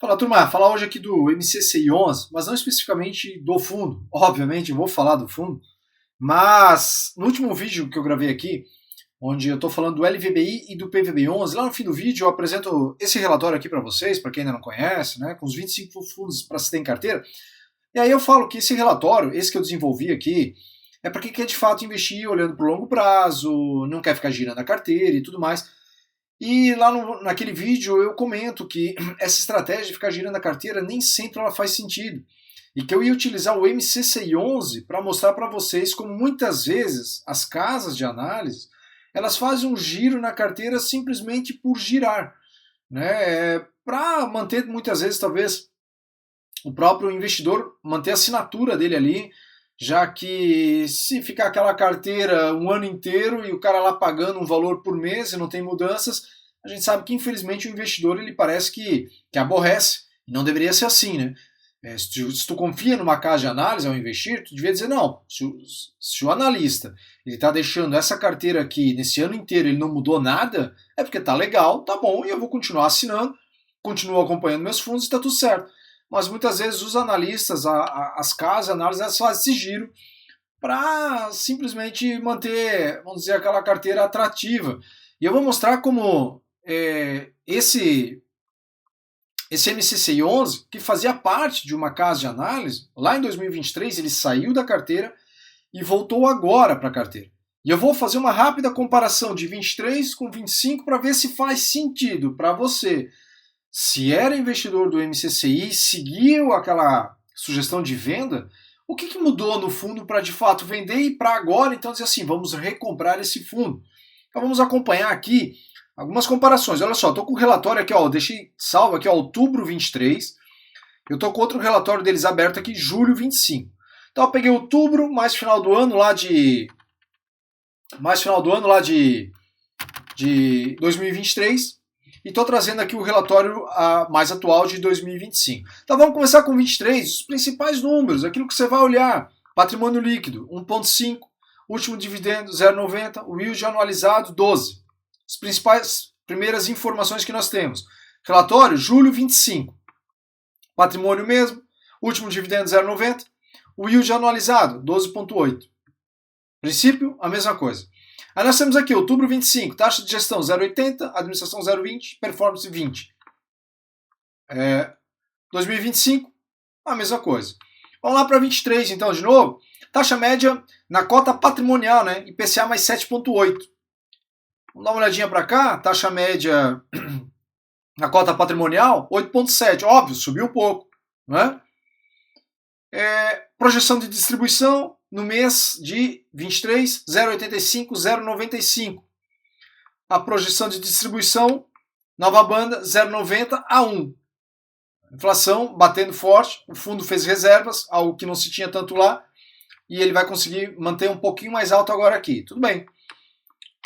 Fala, turma, falar hoje aqui do MCCI11, mas não especificamente do fundo. Obviamente, eu vou falar do fundo, mas no último vídeo que eu gravei aqui, onde eu estou falando do LVBI e do PVBI11, lá no fim do vídeo eu apresento esse relatório aqui para vocês, para quem ainda não conhece, né, com os 25 fundos para se ter em carteira. E aí eu falo que esse relatório, esse que eu desenvolvi aqui, é para quem quer de fato investir olhando para o longo prazo, não quer ficar girando a carteira e tudo mais. E lá naquele vídeo eu comento que essa estratégia de ficar girando a carteira nem sempre ela faz sentido. E que eu ia utilizar o MCCI11 para mostrar para vocês como muitas vezes as casas de análise elas fazem um giro na carteira simplesmente por girar, né? Para manter muitas vezes talvez o próprio investidor manter a assinatura dele ali, já que se ficar aquela carteira um ano inteiro e o cara lá pagando um valor por mês e não tem mudanças, a gente sabe que infelizmente o investidor ele parece que aborrece, e não deveria ser assim, né? Se tu confia numa casa de análise ao investir, tu devia dizer não, se o analista ele está deixando essa carteira aqui nesse ano inteiro ele não mudou nada, é porque tá legal, tá bom, e eu vou continuar assinando, continuo acompanhando meus fundos e tá tudo certo. Mas muitas vezes os analistas, as casas de análise, elas fazem esse giro para simplesmente manter, vamos dizer, aquela carteira atrativa. E eu vou mostrar como esse MCCI11, que fazia parte de uma casa de análise, lá em 2023 ele saiu da carteira e voltou agora para a carteira. E eu vou fazer uma rápida comparação de 23 com 25 para ver se faz sentido para você. Se era investidor do MCCI, seguiu aquela sugestão de venda, o que mudou no fundo para de fato vender e para agora então dizer assim, vamos recomprar esse fundo? Então vamos acompanhar aqui algumas comparações. Olha só, estou com o relatório aqui, ó, deixei salvo aqui, ó, outubro 23. Eu estou com outro relatório deles aberto aqui, julho 25. Então eu peguei outubro, mais final do ano lá de 2023. E estou trazendo aqui o relatório mais atual de 2025. Então vamos começar com 23, os principais números, aquilo que você vai olhar. Patrimônio líquido, 1,5, último dividendo, 0,90, o yield anualizado, 12. As primeiras informações que nós temos. Relatório, julho 25. Patrimônio mesmo, último dividendo, 0,90, o yield anualizado, 12,8. Princípio, a mesma coisa. Aí nós temos aqui, outubro 25, taxa de gestão 0,80, administração 0,20, performance 20. 2025, a mesma coisa. Vamos lá para 23, então, de novo. Taxa média na cota patrimonial, né? IPCA mais 7,8. Vamos dar uma olhadinha para cá, taxa média na cota patrimonial, 8,7. Óbvio, subiu um pouco, né? Projeção de distribuição no mês de 23, 0,85, 0,95. A projeção de distribuição, nova banda, 0,90 a 1. Inflação batendo forte, o fundo fez reservas, algo que não se tinha tanto lá, e ele vai conseguir manter um pouquinho mais alto agora aqui. Tudo bem.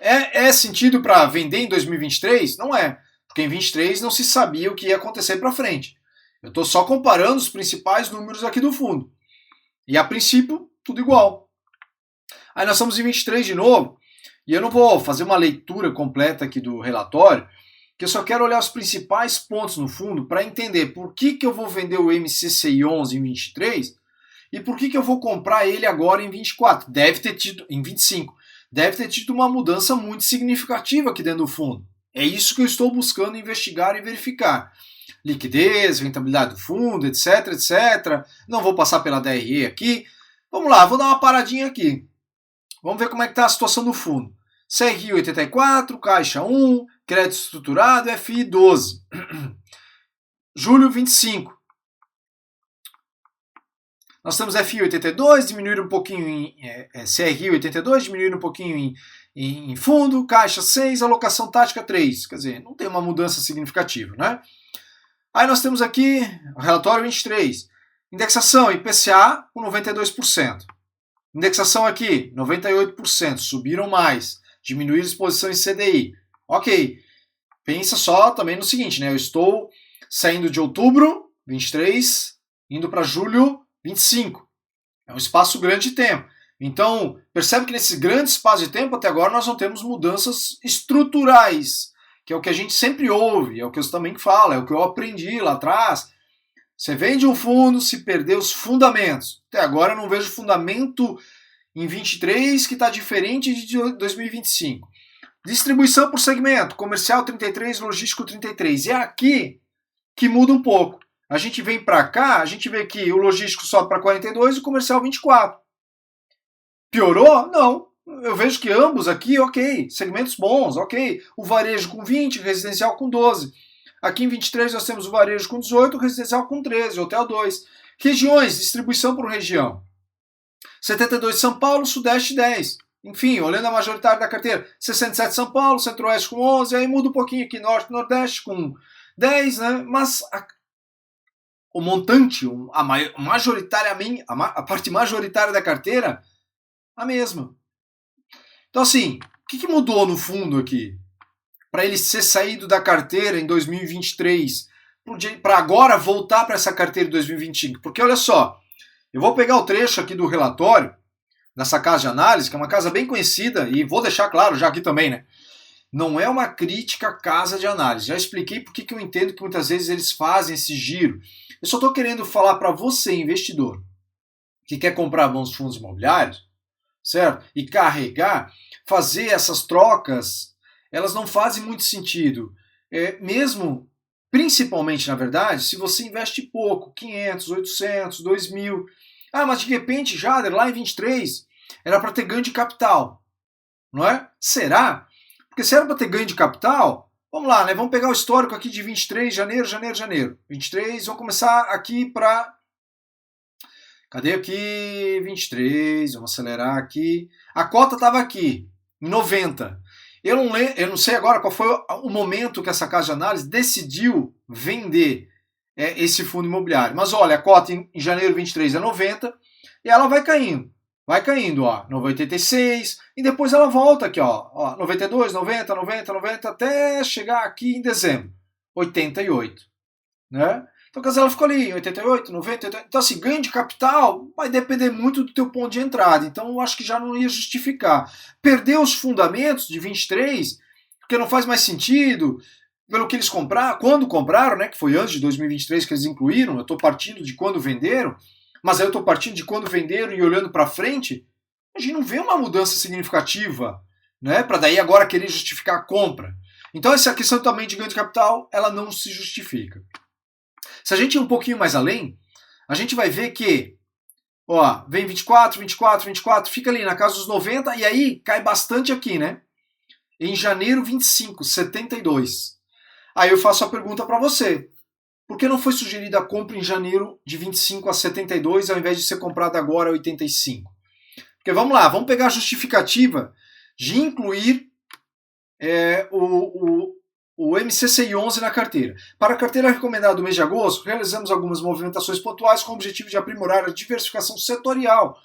É sentido para vender em 2023? Não é, porque em 2023 não se sabia o que ia acontecer para frente. Eu estou só comparando os principais números aqui do fundo. E a princípio, tudo igual. Aí nós estamos em 23 de novo, e eu não vou fazer uma leitura completa aqui do relatório, que eu só quero olhar os principais pontos no fundo para entender por que eu vou vender o MCCI11 em 23 e por que eu vou comprar ele agora em 24. Deve ter tido, em 25. Deve ter tido uma mudança muito significativa aqui dentro do fundo. É isso que eu estou buscando investigar e verificar. Liquidez, rentabilidade do fundo, etc, etc. Não vou passar pela DRE aqui. Vamos lá, vou dar uma paradinha aqui. Vamos ver como é que está a situação do fundo. CRI 84, Caixa 1, Crédito Estruturado, FI 12. Julho 25. Nós temos FI 82, diminuir um pouquinho em CRI 82, diminuir um pouquinho em fundo, Caixa 6, alocação tática 3. Quer dizer, não tem uma mudança significativa, né? Aí nós temos aqui o relatório 23. Indexação IPCA com 92%. Indexação aqui, 98%. Subiram mais. Diminuir a exposição em CDI. Ok. Pensa só também no seguinte, né? Eu estou saindo de outubro 23, indo para julho 25. É um espaço grande de tempo. Então, percebe que nesse grande espaço de tempo, até agora, nós não temos mudanças estruturais que é o que a gente sempre ouve, é o que eu também falo, é o que eu aprendi lá atrás. Você vende um fundo se perder os fundamentos. Até agora eu não vejo fundamento em 23 que está diferente de 2025. Distribuição por segmento, comercial 33, logístico 33. É aqui que muda um pouco. A gente vem para cá, a gente vê que o logístico sobe para 42 e o comercial 24. Piorou? Não. Eu vejo que ambos aqui, ok, segmentos bons, ok. O varejo com 20, residencial com 12. Aqui em 23 nós temos o varejo com 18, o residencial com 13, hotel 2. Regiões, distribuição por região. 72 São Paulo, Sudeste 10. Enfim, olhando a majoritária da carteira, 67 São Paulo, Centro-Oeste com 11, aí muda um pouquinho aqui, Norte e Nordeste com 10, né? Mas o montante, majoritariamente, a parte majoritária da carteira, a mesma. Então assim, o que mudou no fundo aqui? Para ele ser saído da carteira em 2023, para agora voltar para essa carteira de 2025. Porque olha só, eu vou pegar o trecho aqui do relatório dessa casa de análise, que é uma casa bem conhecida, e vou deixar claro já aqui também, né? Não é uma crítica à casa de análise. Já expliquei por que eu entendo que muitas vezes eles fazem esse giro. Eu só estou querendo falar para você, investidor, que quer comprar bons fundos imobiliários, certo? E carregar, fazer essas trocas, elas não fazem muito sentido. Mesmo, principalmente, na verdade, se você investe pouco, 500, 800, 2.000. Ah, mas de repente, Jader, lá em 23, era para ter ganho de capital. Não é? Será? Porque se era para ter ganho de capital, vamos lá, né? Vamos pegar o histórico aqui de 23, janeiro. 23, vamos começar aqui para... Cadê aqui? 23, vamos acelerar aqui. A cota estava aqui, em 90. Eu não sei agora qual foi o momento que essa casa de análise decidiu vender esse fundo imobiliário. Mas olha, a cota em janeiro 23 é 90 e ela vai caindo. Vai caindo, ó, 86 e depois ela volta aqui, ó 92, 90, 90, 90 até chegar aqui em dezembro, 88, né? Então, quer dizer, ela ficou ali, 88, 90, 80. Então, assim, ganho de capital vai depender muito do teu ponto de entrada. Então, eu acho que já não ia justificar. Perder os fundamentos de 23, porque não faz mais sentido, pelo que eles compraram, quando compraram, né, que foi antes de 2023 que eles incluíram, eu estou partindo de quando venderam, mas aí eu estou partindo de quando venderam e olhando para frente, a gente não vê uma mudança significativa, né, para daí agora querer justificar a compra. Então, essa questão também de ganho de capital, ela não se justifica. Se a gente ir um pouquinho mais além, a gente vai ver que, ó, vem 24, 24, 24, fica ali na casa dos 90 e aí cai bastante aqui, né? Em janeiro 25, 72. Aí eu faço a pergunta para você. Por que não foi sugerida a compra em janeiro de 25 a 72 ao invés de ser comprada agora a 85? Porque vamos lá, vamos pegar a justificativa de incluir o MCCI 11 na carteira. Para a carteira recomendada do mês de agosto, realizamos algumas movimentações pontuais com o objetivo de aprimorar a diversificação setorial,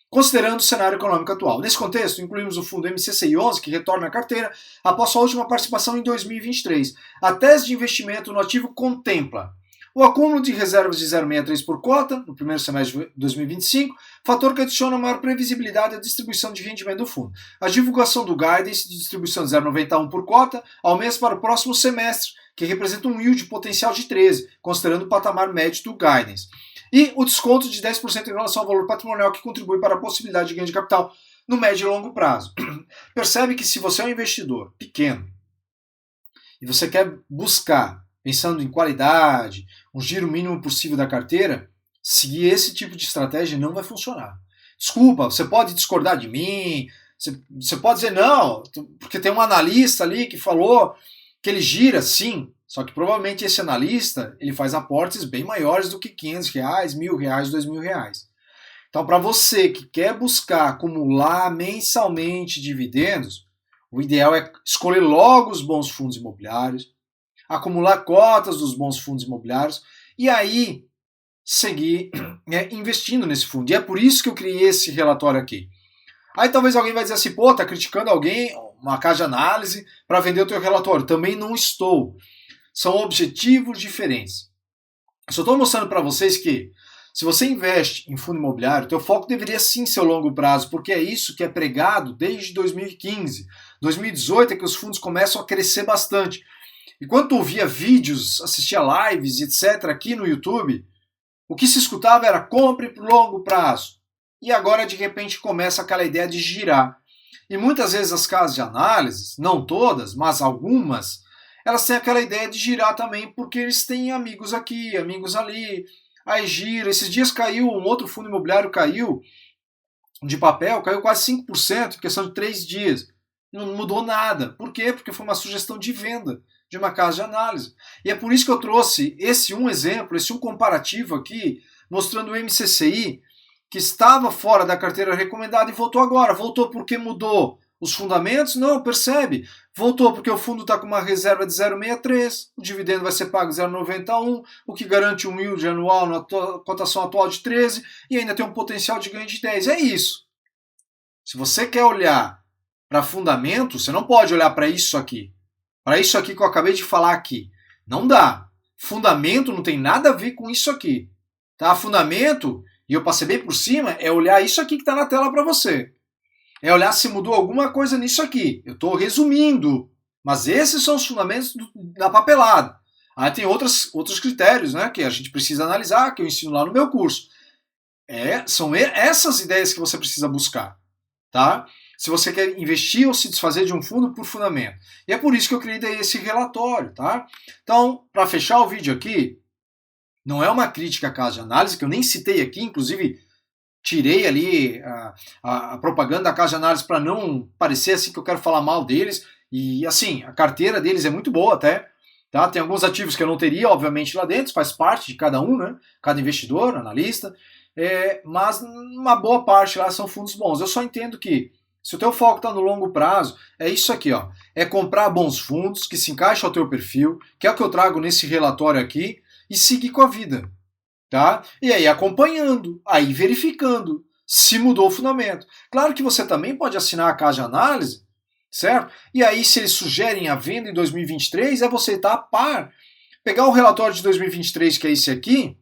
considerando o cenário econômico atual. Nesse contexto, incluímos o fundo MCCI 11, que retorna à carteira após sua última participação em 2023. A tese de investimento no ativo contempla o acúmulo de reservas de 0,63 por cota no primeiro semestre de 2025, fator que adiciona maior previsibilidade à distribuição de rendimento do fundo. A divulgação do guidance de distribuição de 0,91 por cota ao mês para o próximo semestre, que representa um yield potencial de 13, considerando o patamar médio do guidance. E o desconto de 10% em relação ao valor patrimonial, que contribui para a possibilidade de ganho de capital no médio e longo prazo. Percebe que se você é um investidor pequeno e você quer buscar, pensando em qualidade, um giro mínimo possível da carteira, seguir esse tipo de estratégia não vai funcionar. Desculpa, você pode discordar de mim, você pode dizer não, porque tem um analista ali que falou que ele gira, sim, só que provavelmente esse analista ele faz aportes bem maiores do que R$500, R$1.000, R$2.000. Então, para você que quer buscar acumular mensalmente dividendos, o ideal é escolher logo os bons fundos imobiliários, acumular cotas dos bons fundos imobiliários e aí seguir investindo nesse fundo. E é por isso que eu criei esse relatório aqui. Aí talvez alguém vai dizer assim, pô, tá criticando alguém, uma casa de análise, para vender o teu relatório. Também não estou. São objetivos diferentes. Eu só estou mostrando para vocês que Se você investe em fundo imobiliário, teu foco deveria sim ser o longo prazo, porque é isso que é pregado desde 2015. 2018 é que os fundos começam a crescer bastante. E quando tu ouvia vídeos, assistia lives, etc., aqui no YouTube, o que se escutava era compre por longo prazo. E agora, de repente, começa aquela ideia de girar. E muitas vezes as casas de análise, não todas, mas algumas, elas têm aquela ideia de girar também porque eles têm amigos aqui, amigos ali. Aí gira. Esses dias caiu, um outro fundo imobiliário caiu de papel, caiu quase 5% em questão de 3 dias. Não mudou nada. Por quê? Porque foi uma sugestão de venda de uma casa de análise. E é por isso que eu trouxe esse um exemplo, esse um comparativo aqui, mostrando o MCCI, que estava fora da carteira recomendada e voltou agora. Voltou porque mudou os fundamentos? Não, percebe? Voltou porque o fundo está com uma reserva de 0,63, o dividendo vai ser pago 0,91, o que garante um yield anual na cotação atual de 13 e ainda tem um potencial de ganho de 10. É isso. Se você quer olhar para fundamento, você não pode olhar para isso aqui. Para isso aqui que eu acabei de falar aqui. Não dá. Fundamento não tem nada a ver com isso aqui. Tá? Fundamento, e eu passei bem por cima, é olhar isso aqui que está na tela para você. É olhar se mudou alguma coisa nisso aqui. Eu estou resumindo. Mas esses são os fundamentos da papelada. Aí tem outros critérios, né, que a gente precisa analisar, que eu ensino lá no meu curso. São essas ideias que você precisa buscar. Tá? Se você quer investir ou se desfazer de um fundo por fundamento. E é por isso que eu criei esse relatório. Tá? Então, para fechar o vídeo aqui, não é uma crítica à casa de análise, que eu nem citei aqui, inclusive tirei ali a propaganda da casa de análise para não parecer assim que eu quero falar mal deles. E assim, a carteira deles é muito boa até. Tá? Tem alguns ativos que eu não teria, obviamente, lá dentro, faz parte de cada um, né? Cada investidor, analista. Mas uma boa parte lá são fundos bons. Eu só entendo que se o teu foco está no longo prazo, é isso aqui, ó. É comprar bons fundos que se encaixam ao teu perfil, que é o que eu trago nesse relatório aqui, e seguir com a vida. Tá? E aí acompanhando, aí verificando se mudou o fundamento. Claro que você também pode assinar a casa de análise, certo? E aí se eles sugerem a venda em 2023, é você estar a par. Pegar o relatório de 2023, que é esse aqui,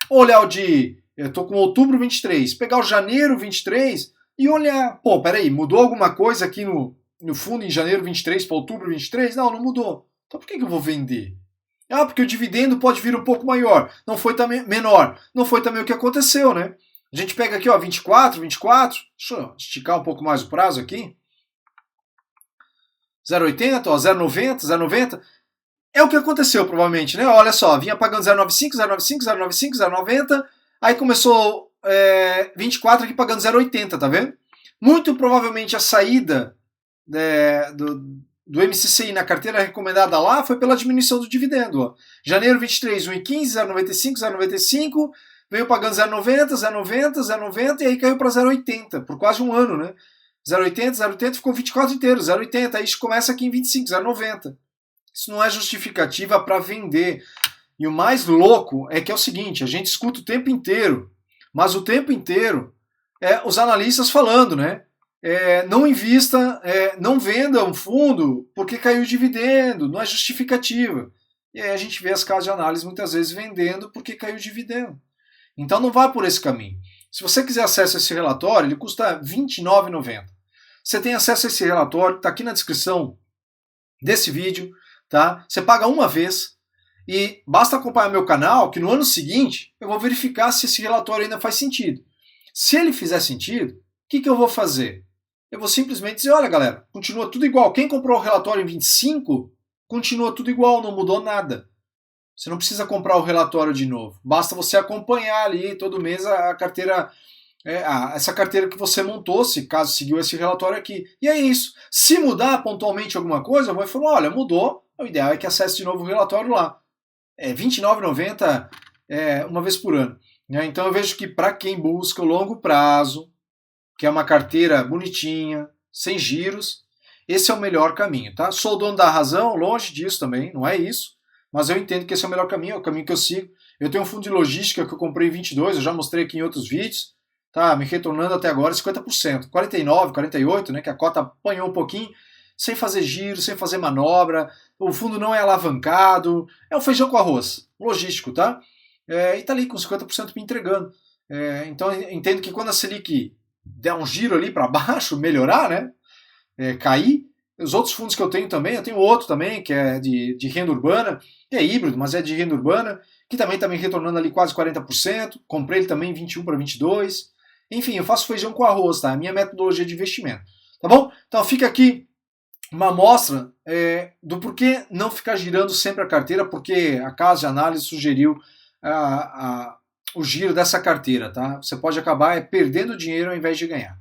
olhar o de, eu estou com outubro 23, pegar o janeiro 23 e olhar, pô, peraí, mudou alguma coisa aqui no fundo em janeiro 23 para outubro 23? Não mudou. Então por que eu vou vender? Ah, porque o dividendo pode vir um pouco maior. Não foi também menor. Não foi também o que aconteceu, né? A gente pega aqui, ó, 24. Deixa eu esticar um pouco mais o prazo aqui. 0,80, ó, 0,90. É o que aconteceu, provavelmente, né? Olha só, vinha pagando 0,95. Aí começou 24 aqui pagando 0,80, tá vendo? Muito provavelmente a saída do MCCI na carteira recomendada lá foi pela diminuição do dividendo. Ó. Janeiro 23, 1,15, 0,95, veio pagando 0,90 e aí caiu para 0,80 por quase um ano, né? 0,80 ficou 24 inteiro, 0,80, aí começa aqui em 25, 0,90. Isso não é justificativa para vender. E o mais louco é que é o seguinte, a gente escuta o tempo inteiro, mas o tempo inteiro os analistas falando, né? Não invista, não venda um fundo porque caiu o dividendo, não é justificativa. E aí a gente vê as casas de análise muitas vezes vendendo porque caiu o dividendo. Então não vá por esse caminho. Se você quiser acesso a esse relatório, ele custa R$ 29,90. Você tem acesso a esse relatório, está aqui na descrição desse vídeo. Tá? Você paga uma vez e basta acompanhar meu canal que no ano seguinte eu vou verificar se esse relatório ainda faz sentido. Se ele fizer sentido, o que eu vou fazer? Eu vou simplesmente dizer, olha galera, continua tudo igual. Quem comprou o relatório em 25, continua tudo igual, não mudou nada. Você não precisa comprar o relatório de novo. Basta você acompanhar ali todo mês a carteira, essa carteira que você montou, se caso seguiu esse relatório aqui. E é isso. Se mudar pontualmente alguma coisa, eu vou falar, olha, mudou, o ideal é que acesse de novo o relatório lá. É R$ 29,90 uma vez por ano. Então eu vejo que para quem busca o longo prazo, que é uma carteira bonitinha, sem giros, esse é o melhor caminho, tá? Sou o dono da razão, longe disso também, não é isso, mas eu entendo que esse é o melhor caminho, é o caminho que eu sigo. Eu tenho um fundo de logística que eu comprei em 22, eu já mostrei aqui em outros vídeos, tá? Me retornando até agora 50%, 49, 48, né, que a cota apanhou um pouquinho, sem fazer giro, sem fazer manobra, o fundo não é alavancado, é um feijão com arroz, logístico, tá? e está ali com 50% me entregando. Então eu entendo que quando a Selic der um giro ali para baixo, melhorar, né, cair, os outros fundos que eu tenho outro também, que é de renda urbana, que é híbrido, mas é de renda urbana, que também está me retornando ali quase 40%, comprei ele também 21 para 22. Enfim, eu faço feijão com arroz, tá? A minha metodologia de investimento. Tá bom? Então fica aqui uma amostra do porquê não ficar girando sempre a carteira, porque a casa de análise sugeriu o giro dessa carteira, tá? Você pode acabar perdendo dinheiro ao invés de ganhar.